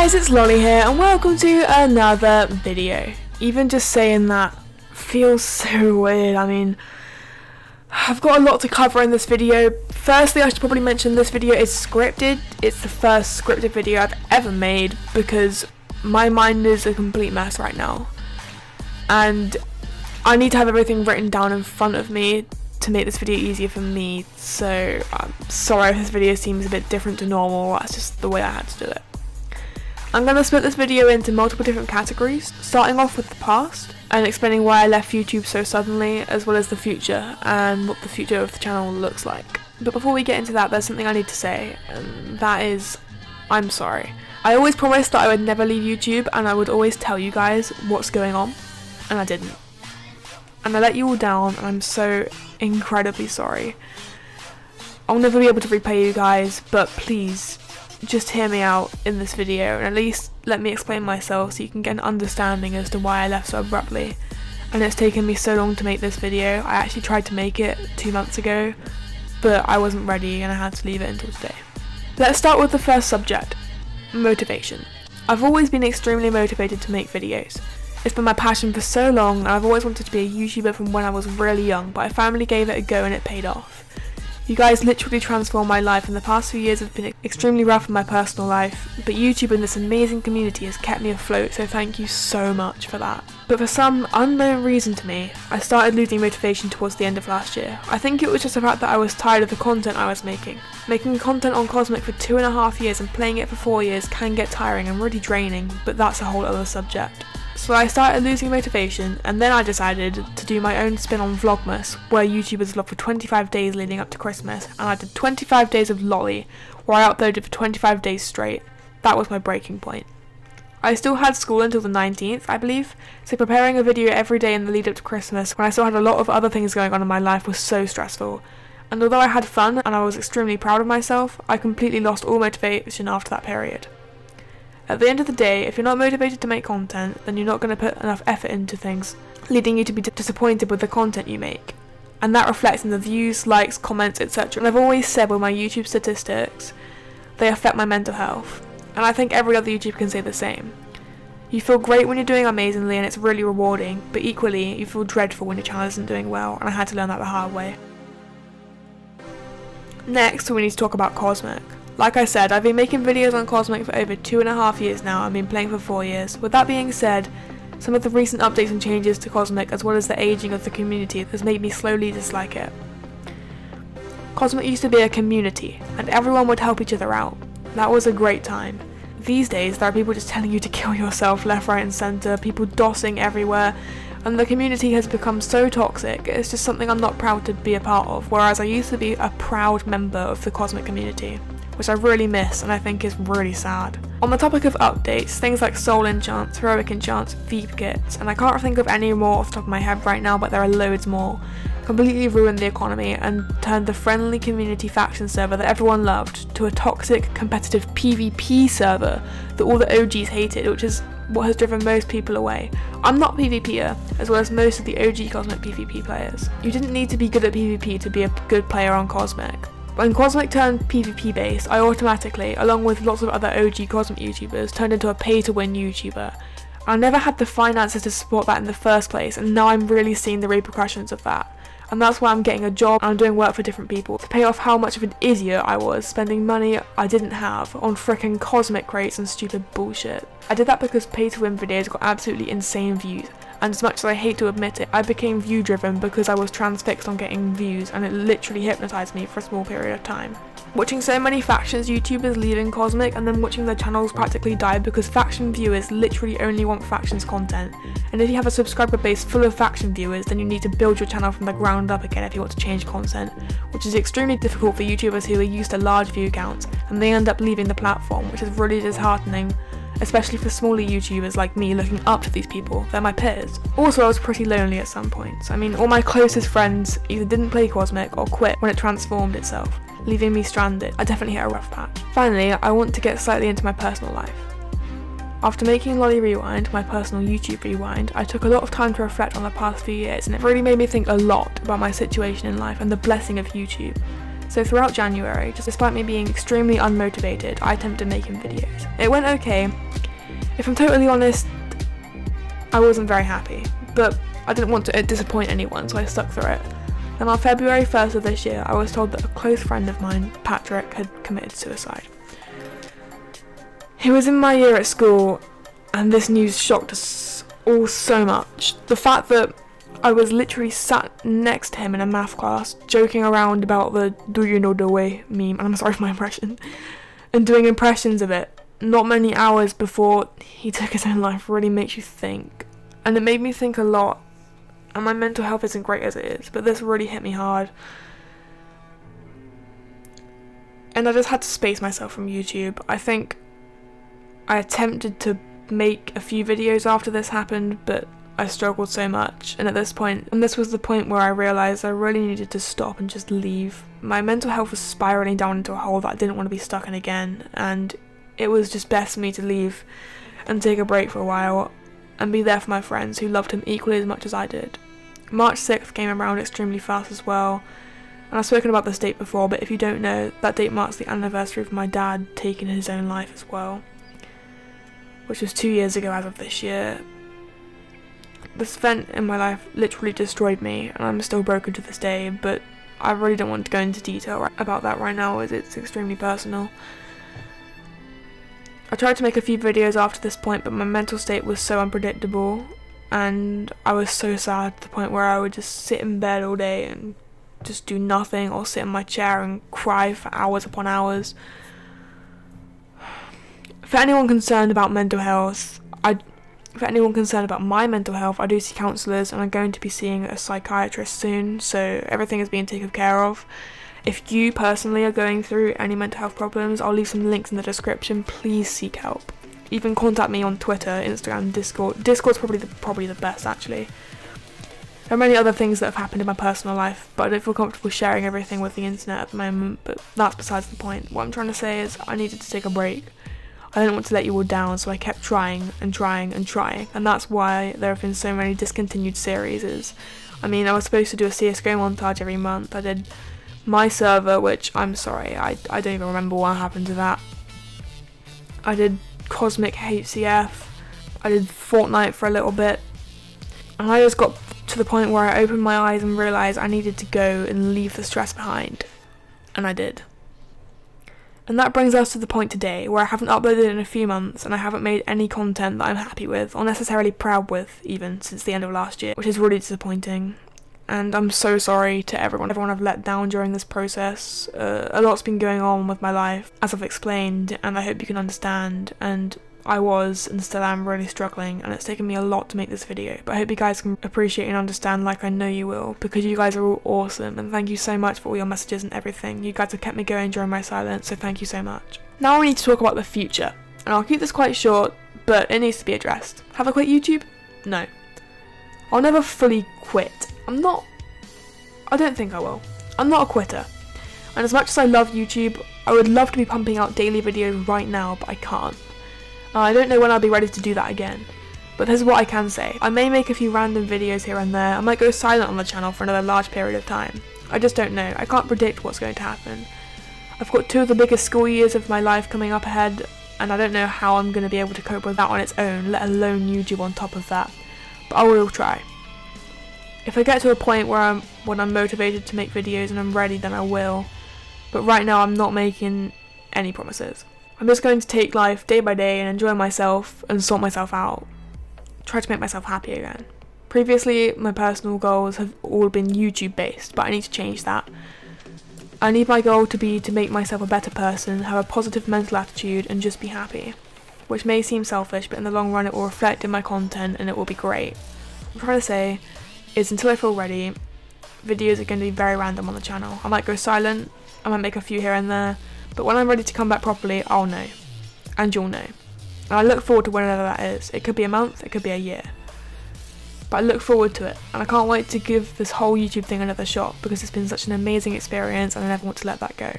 guys, it's Lolly here and welcome to another video. Even just saying that feels so weird. I mean, I've got a lot to cover in this video. Firstly, I should probably mention this video is scripted. It's the first scripted video I've ever made because my mind is a complete mess right now. And I need to have everything written down in front of me to make this video easier for me. So I'm sorry if this video seems a bit different to normal. That's just the way I had to do it. I'm going to split this video into multiple different categories, starting off with the past and explaining why I left YouTube so suddenly, as well as the future and what the future of the channel looks like. But before we get into that, there's something I need to say, and that is, I'm sorry. I always promised that I would never leave YouTube and I would always tell you guys what's going on, and I didn't. And I let you all down, and I'm so incredibly sorry. I'll never be able to repay you guys, but please, just hear me out in this video and at least let me explain myself so you can get an understanding as to why I left so abruptly. And it's taken me so long to make this video. I actually tried to make it 2 months ago, but I wasn't ready and I had to leave it until today. Let's start with the first subject, motivation. I've always been extremely motivated to make videos. It's been my passion for so long and I've always wanted to be a YouTuber from when I was really young, but I finally gave it a go and it paid off. You guys literally transformed my life, and the past few years have been extremely rough in my personal life, but YouTube and this amazing community has kept me afloat, so thank you so much for that. But for some unknown reason to me, I started losing motivation towards the end of last year. I think it was just the fact that I was tired of the content I was making. Making content on Cosmic for 2.5 years and playing it for 4 years can get tiring and really draining, but that's a whole other subject. So I started losing motivation, and then I decided to do my own spin on Vlogmas, where YouTubers vlog for 25 days leading up to Christmas, and I did 25 days of Lolly, where I uploaded for 25 days straight. That was my breaking point. I still had school until the 19th, I believe, so preparing a video every day in the lead up to Christmas, when I still had a lot of other things going on in my life, was so stressful. And although I had fun and I was extremely proud of myself, I completely lost all motivation after that period. At the end of the day, if you're not motivated to make content, then you're not going to put enough effort into things, leading you to be disappointed with the content you make. And that reflects in the views, likes, comments, etc. And I've always said with my YouTube statistics, they affect my mental health. And I think every other YouTuber can say the same. You feel great when you're doing amazingly and it's really rewarding, but equally, you feel dreadful when your channel isn't doing well, and I had to learn that the hard way. Next, we need to talk about Cosmic. Like I said, I've been making videos on Cosmic for over 2.5 years now. I've been playing for 4 years. With that being said, some of the recent updates and changes to Cosmic, as well as the aging of the community, has made me slowly dislike it. Cosmic used to be a community, and everyone would help each other out. That was a great time. These days, there are people just telling you to kill yourself left, right and centre, people dossing everywhere, and the community has become so toxic. It's just something I'm not proud to be a part of, whereas I used to be a proud member of the Cosmic community, which I really miss and I think is really sad. On the topic of updates, things like soul enchants, heroic enchants, Veep kits, and I can't think of any more off the top of my head right now, but there are loads more, completely ruined the economy and turned the friendly community faction server that everyone loved to a toxic, competitive PvP server that all the OGs hated, which is what has driven most people away. I'm not a PvPer, as well as most of the OG Cosmic PvP players. You didn't need to be good at PvP to be a good player on Cosmic. When Cosmic turned PvP based, I automatically, along with lots of other OG Cosmic YouTubers, turned into a pay-to-win YouTuber. I never had the finances to support that in the first place, and now I'm really seeing the repercussions of that. And that's why I'm getting a job and I'm doing work for different people to pay off how much of an idiot I was spending money I didn't have on frickin' Cosmic crates and stupid bullshit. I did that because pay-to-win videos got absolutely insane views. And as much as I hate to admit it, I became view driven because I was transfixed on getting views, and it literally hypnotised me for a small period of time. Watching so many factions YouTubers leaving Cosmic and then watching their channels practically die because faction viewers literally only want factions content, and if you have a subscriber base full of faction viewers, then you need to build your channel from the ground up again if you want to change content, which is extremely difficult for YouTubers who are used to large view counts, and they end up leaving the platform, which is really disheartening, especially for smaller YouTubers like me looking up to these people. They're my peers. Also, I was pretty lonely at some points. I mean, all my closest friends either didn't play Cosmic or quit when it transformed itself, leaving me stranded. I definitely hit a rough patch. Finally, I want to get slightly into my personal life. After making Lolly Rewind, my personal YouTube rewind, I took a lot of time to reflect on the past few years, and it really made me think a lot about my situation in life and the blessing of YouTube. So throughout January, just despite me being extremely unmotivated, I attempted making videos. It went okay. If I'm totally honest, I wasn't very happy, but I didn't want to disappoint anyone, so I stuck through it. And on February 1st of this year, I was told that a close friend of mine, Patrick, had committed suicide. He was in my year at school, and this news shocked us all so much. The fact that I was literally sat next to him in a math class, joking around about the "do you know the way" meme, and I'm sorry for my impression, and doing impressions of it, not many hours before he took his own life, really makes you think. And it made me think a lot, and my mental health isn't great as it is, but this really hit me hard. And I just had to space myself from YouTube. I think I attempted to make a few videos after this happened, but I struggled so much, and at this point, and this was the point where I realised I really needed to stop and just leave. My mental health was spiralling down into a hole that I didn't want to be stuck in again, and it was just best for me to leave and take a break for a while and be there for my friends who loved him equally as much as I did. March 6th came around extremely fast as well, and I've spoken about this date before, but if you don't know, that date marks the anniversary of my dad taking his own life as well, which was 2 years ago as of this year. This event in my life literally destroyed me, and I'm still broken to this day, but I really don't want to go into detail about that right now as it's extremely personal. I tried to make a few videos after this point, but my mental state was so unpredictable, and I was so sad to the point where I would just sit in bed all day and just do nothing, or sit in my chair and cry for hours upon hours. For anyone concerned about mental health, for anyone concerned about my mental health, I do see counsellors, and I'm going to be seeing a psychiatrist soon, so everything is being taken care of. If you personally are going through any mental health problems, I'll leave some links in the description. Please seek help. You can contact me on Twitter, Instagram, Discord. Discord's probably the best, actually. There are many other things that have happened in my personal life, but I don't feel comfortable sharing everything with the internet at the moment, but that's besides the point. What I'm trying to say is I needed to take a break. I didn't want to let you all down, so I kept trying and trying and trying, and that's why there have been so many discontinued series. I mean, I was supposed to do a CSGO montage every month. I did my server, which I'm sorry, I don't even remember what happened to that. I did Cosmic HCF, I did Fortnite for a little bit, and I just got to the point where I opened my eyes and realised I needed to go and leave the stress behind, and I did. And that brings us to the point today, where I haven't uploaded in a few months, and I haven't made any content that I'm happy with, or necessarily proud with, even, since the end of last year, which is really disappointing. And I'm so sorry to everyone I've let down during this process. A lot's been going on with my life, as I've explained, and I hope you can understand, and I was, and still am, really struggling, and it's taken me a lot to make this video, but I hope you guys can appreciate and understand like I know you will, because you guys are all awesome, and thank you so much for all your messages and everything. You guys have kept me going during my silence, so thank you so much. Now we need to talk about the future, and I'll keep this quite short, but it needs to be addressed. Have I quit YouTube? No. I'll never fully quit. I don't think I will. I'm not a quitter, and as much as I love YouTube, I would love to be pumping out daily videos right now, but I can't. I don't know when I'll be ready to do that again, but this is what I can say. I may make a few random videos here and there. I might go silent on the channel for another large period of time. I just don't know. I can't predict what's going to happen. I've got 2 of the biggest school years of my life coming up ahead, and I don't know how I'm going to be able to cope with that on its own, let alone YouTube on top of that, but I will try. If I get to a point where when I'm motivated to make videos and I'm ready, then I will, but right now I'm not making any promises. I'm just going to take life day by day and enjoy myself and sort myself out. Try to make myself happy again. Previously, my personal goals have all been YouTube based, but I need to change that. I need my goal to be to make myself a better person, have a positive mental attitude, and just be happy. Which may seem selfish, but in the long run it will reflect in my content and it will be great. What I'm trying to say is until I feel ready, videos are going to be very random on the channel. I might go silent, I might make a few here and there, but when I'm ready to come back properly, I'll know. And you'll know. And I look forward to whenever that is. It could be a month, it could be a year. But I look forward to it, and I can't wait to give this whole YouTube thing another shot, because it's been such an amazing experience and I never want to let that go.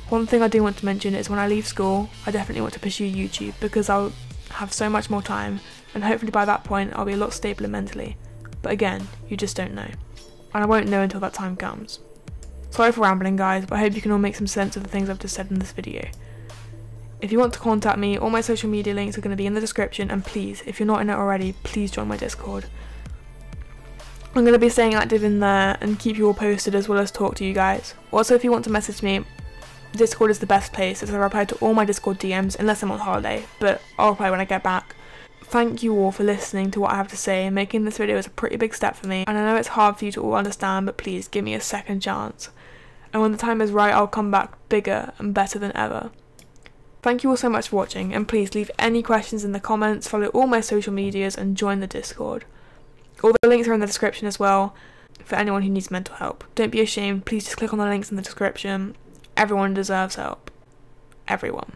One thing I do want to mention is when I leave school, I definitely want to pursue YouTube, because I'll have so much more time, and hopefully by that point I'll be a lot stabler mentally. But again, you just don't know. And I won't know until that time comes. Sorry for rambling, guys, but I hope you can all make some sense of the things I've just said in this video. If you want to contact me, all my social media links are going to be in the description, and please, if you're not in it already, please join my Discord. I'm going to be staying active in there and keep you all posted as well as talk to you guys. Also, if you want to message me, Discord is the best place as I reply to all my Discord DMs unless I'm on holiday, but I'll reply when I get back. Thank you all for listening to what I have to say, and making this video is a pretty big step for me, and I know it's hard for you to all understand, but please give me a second chance. And when the time is right, I'll come back bigger and better than ever. Thank you all so much for watching, and please leave any questions in the comments, follow all my social medias, and join the Discord. All the links are in the description as well, for anyone who needs mental help. Don't be ashamed, please just click on the links in the description. Everyone deserves help. Everyone.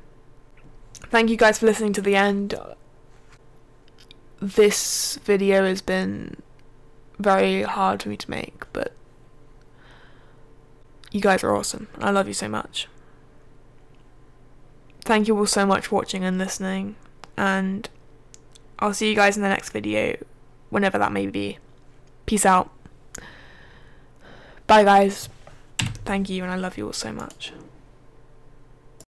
Thank you guys for listening to the end. This video has been very hard for me to make, but you guys are awesome. I love you so much. Thank you all so much for watching and listening, and I'll see you guys in the next video, whenever that may be. Peace out. Bye guys. Thank you, and I love you all so much.